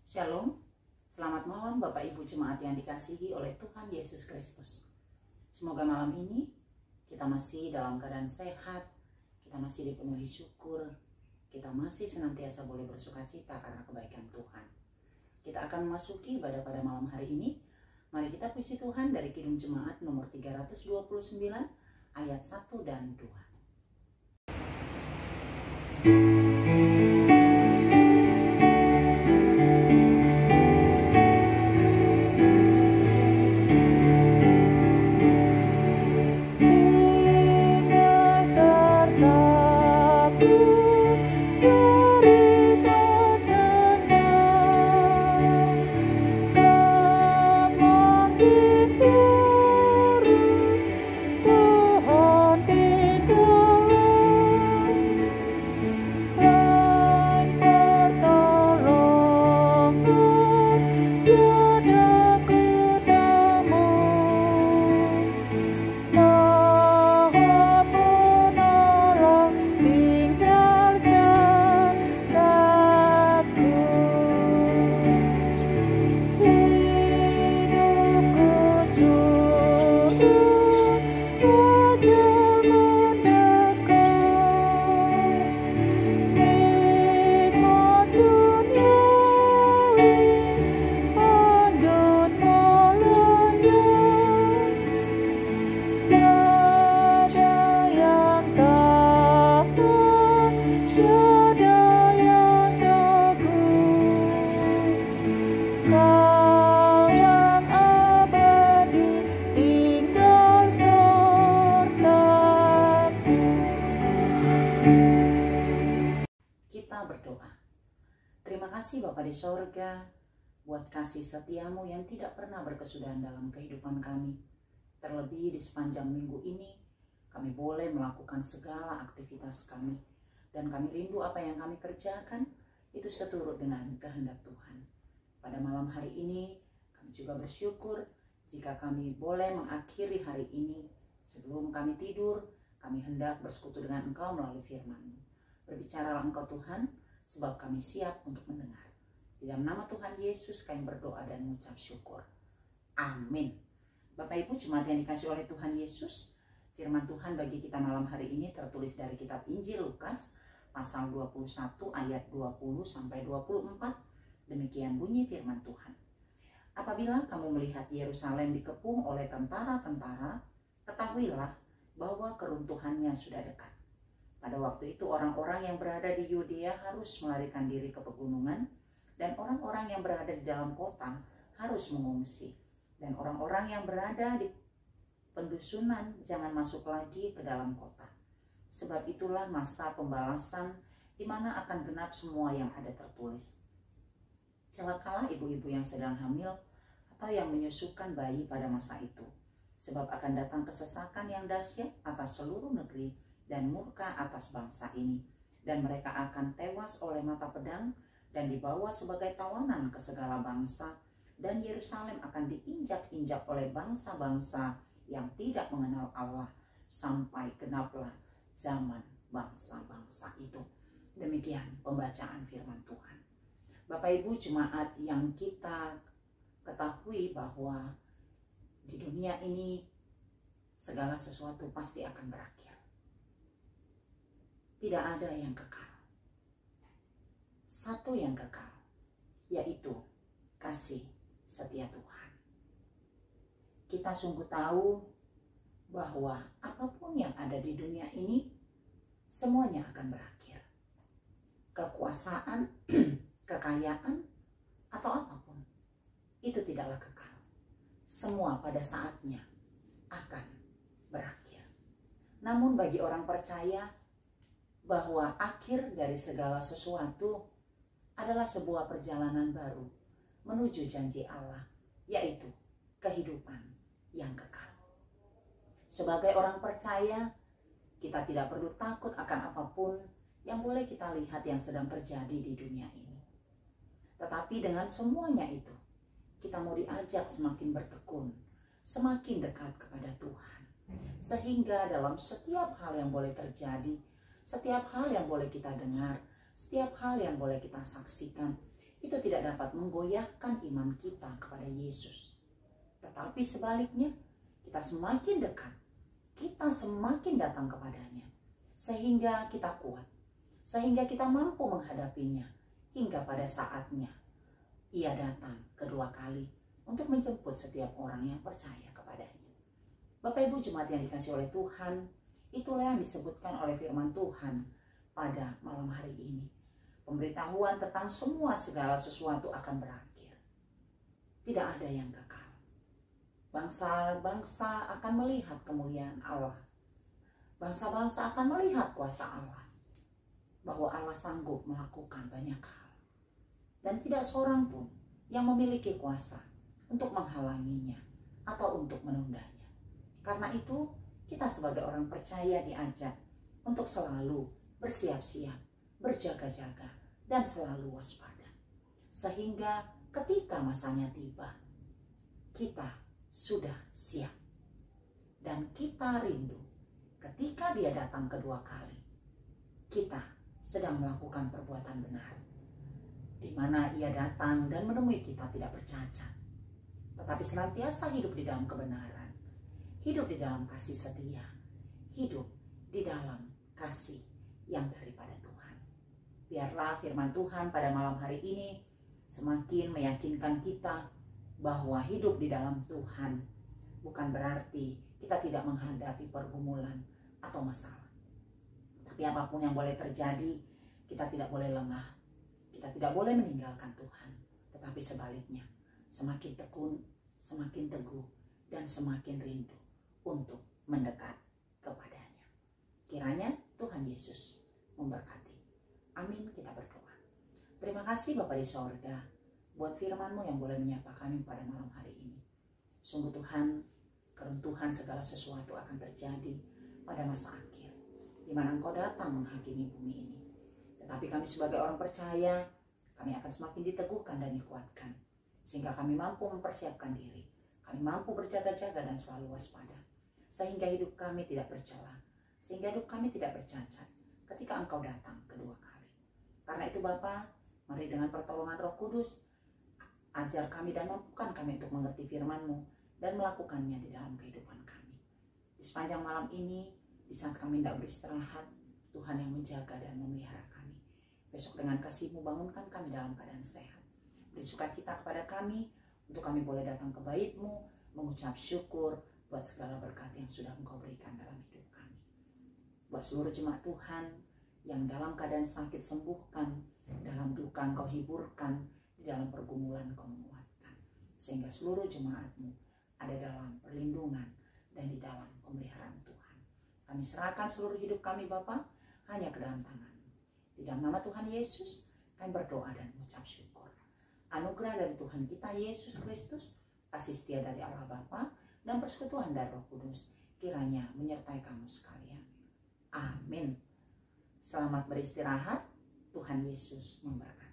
Shalom, selamat malam Bapak Ibu Jemaat yang dikasihi oleh Tuhan Yesus Kristus. Semoga malam ini kita masih dalam keadaan sehat, kita masih dipenuhi syukur, kita masih senantiasa boleh bersukacita karena kebaikan Tuhan. Kita akan memasuki ibadah pada malam hari ini. Mari kita puji Tuhan dari Kidung Jemaat nomor 329 ayat 1 dan 2. Berdoa. Terima kasih Bapa di sorga buat kasih setiamu yang tidak pernah berkesudahan dalam kehidupan kami. Terlebih di sepanjang minggu ini kami boleh melakukan segala aktivitas kami, dan kami rindu apa yang kami kerjakan itu seturut dengan kehendak Tuhan. Pada malam hari ini kami juga bersyukur jika kami boleh mengakhiri hari ini. Sebelum kami tidur, kami hendak bersekutu dengan Engkau melalui firman-Mu. Berbicaralah Engkau Tuhan, sebab kami siap untuk mendengar. Di dalam nama Tuhan Yesus kami berdoa dan mengucap syukur. Amin. Bapak Ibu Jemaat yang dikasihi oleh Tuhan Yesus, firman Tuhan bagi kita malam hari ini tertulis dari kitab Injil Lukas, pasal 21 ayat 20 sampai 24. Demikian bunyi firman Tuhan. Apabila kamu melihat Yerusalem dikepung oleh tentara-tentara, ketahuilah bahwa keruntuhannya sudah dekat. Pada waktu itu orang-orang yang berada di Yudea harus melarikan diri ke pegunungan, dan orang-orang yang berada di dalam kota harus mengungsi. Dan orang-orang yang berada di pendusunan jangan masuk lagi ke dalam kota. Sebab itulah masa pembalasan di mana akan genap semua yang ada tertulis. Celakalah ibu-ibu yang sedang hamil atau yang menyusukan bayi pada masa itu. Sebab akan datang kesesakan yang dahsyat atas seluruh negeri dan murka atas bangsa ini, dan mereka akan tewas oleh mata pedang dan dibawa sebagai tawanan ke segala bangsa, dan Yerusalem akan diinjak-injak oleh bangsa-bangsa yang tidak mengenal Allah sampai genaplah zaman bangsa-bangsa itu. Demikian pembacaan firman Tuhan. Bapak Ibu Jemaat yang kita ketahui bahwa di dunia ini segala sesuatu pasti akan berakhir. Tidak ada yang kekal. Satu yang kekal, yaitu kasih setia Tuhan. Kita sungguh tahu bahwa apapun yang ada di dunia ini, semuanya akan berakhir. Kekuasaan, kekayaan, atau apapun, itu tidaklah kekal. Semua pada saatnya akan berakhir. Namun bagi orang percaya, bahwa akhir dari segala sesuatu adalah sebuah perjalanan baru menuju janji Allah, yaitu kehidupan yang kekal. Sebagai orang percaya, kita tidak perlu takut akan apapun yang boleh kita lihat yang sedang terjadi di dunia ini. Tetapi dengan semuanya itu, kita mau diajak semakin bertekun, semakin dekat kepada Tuhan. Sehingga dalam setiap hal yang boleh terjadi, setiap hal yang boleh kita dengar, setiap hal yang boleh kita saksikan, itu tidak dapat menggoyahkan iman kita kepada Yesus. Tetapi sebaliknya, kita semakin dekat, kita semakin datang kepadanya, sehingga kita kuat, sehingga kita mampu menghadapinya, hingga pada saatnya Ia datang kedua kali untuk menjemput setiap orang yang percaya kepadanya. Bapak Ibu jemaat yang dikasihi oleh Tuhan, itulah yang disebutkan oleh firman Tuhan pada malam hari ini. Pemberitahuan tentang segala sesuatu akan berakhir. Tidak ada yang kekal. Bangsa-bangsa akan melihat kemuliaan Allah. Bangsa-bangsa akan melihat kuasa Allah. Bahwa Allah sanggup melakukan banyak hal. Dan tidak seorang pun yang memiliki kuasa untuk menghalanginya atau untuk menundanya. Karena itu, kita sebagai orang percaya diajak untuk selalu bersiap-siap, berjaga-jaga, dan selalu waspada. Sehingga ketika masanya tiba, kita sudah siap. Dan kita rindu ketika Dia datang kedua kali, kita sedang melakukan perbuatan benar, di mana Ia datang dan menemui kita tidak bercacat, tetapi senantiasa hidup di dalam kebenaran, hidup di dalam kasih setia, hidup di dalam kasih yang daripada Tuhan. Biarlah firman Tuhan pada malam hari ini semakin meyakinkan kita bahwa hidup di dalam Tuhan bukan berarti kita tidak menghadapi pergumulan atau masalah. Tapi apapun yang boleh terjadi, kita tidak boleh lengah. Kita tidak boleh meninggalkan Tuhan. Tetapi sebaliknya, semakin tekun, semakin teguh, dan semakin rindu untuk mendekat kepadanya. Kiranya Tuhan Yesus memberkati. Amin, kita berdoa. Terima kasih Bapa di sorga, buat firman-Mu yang boleh menyapa kami pada malam hari ini. Sungguh Tuhan, keruntuhan segala sesuatu akan terjadi pada masa akhir, di mana Engkau datang menghakimi bumi ini. Tetapi kami sebagai orang percaya, kami akan semakin diteguhkan dan dikuatkan, sehingga kami mampu mempersiapkan diri, kami mampu berjaga-jaga dan selalu waspada, sehingga hidup kami tidak bercela, sehingga hidup kami tidak bercacat ketika Engkau datang kedua kali. Karena itu Bapa, mari dengan pertolongan Roh Kudus, ajar kami dan mampukan kami untuk mengerti firman-Mu dan melakukannya di dalam kehidupan kami. Di sepanjang malam ini, di saat kami tidak beristirahat, Tuhan yang menjaga dan memelihara kami. Besok dengan kasih-Mu bangunkan kami dalam keadaan sehat. Beri sukacita kepada kami, untuk kami boleh datang ke bait-Mu, mengucap syukur buat segala berkat yang sudah Engkau berikan dalam hidup kami. Buat seluruh jemaat Tuhan yang dalam keadaan sakit sembuhkan, dalam duka Engkau hiburkan, di dalam pergumulan Engkau menguatkan, sehingga seluruh jemaat-Mu ada dalam perlindungan dan di dalam pemeliharaan Tuhan. Kami serahkan seluruh hidup kami Bapa hanya ke dalam tangan-Mu. Di dalam nama Tuhan Yesus kami berdoa dan mengucap syukur. Anugerah dari Tuhan kita Yesus Kristus, kasih setia dari Allah Bapa, dan persekutuan dari Roh Kudus kiranya menyertai kamu sekalian. Amin. Selamat beristirahat. Tuhan Yesus memberkati.